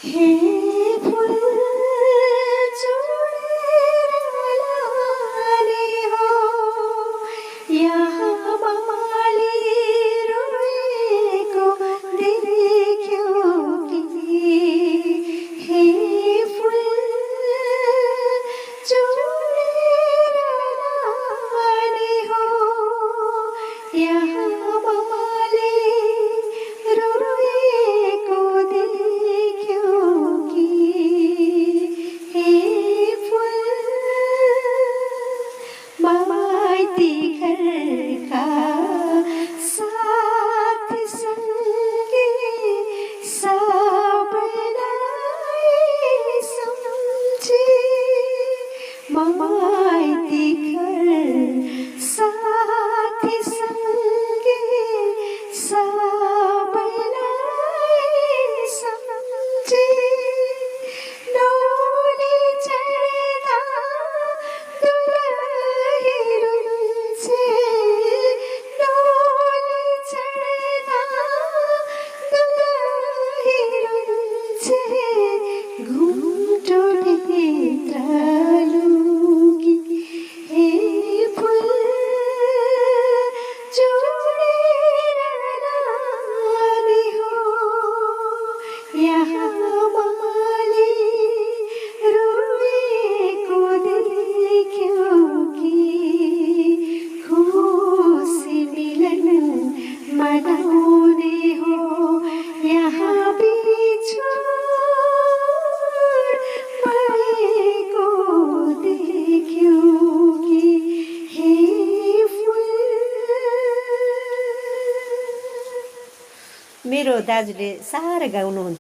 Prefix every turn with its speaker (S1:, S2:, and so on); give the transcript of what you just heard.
S1: हे फूल जोडेर लाने हो यहाँ माली रोएको देख्यो कि हे फूल जोडेर लाने हो यहाँ माली रोएको देख्यो कि हे फूल माइती घरका साथ सँगै सबैलाई सम्झे माइती घर साथ सँगै सबैलाई सम्झे डोली चढ्दा दुलही रुन्छे डोली चढ्दा दुलही रुन्छे घुम्टोभित्र लुकी हे फूल जोडेर लाने हो यहाँ माली रोएको देख्यो कि खुसी मिलन मनाउने हो यहाँ बिछोड भएको देख्यो कि हे फूल। मेरो दाजुले साह्रै गाउनुहुन्छ।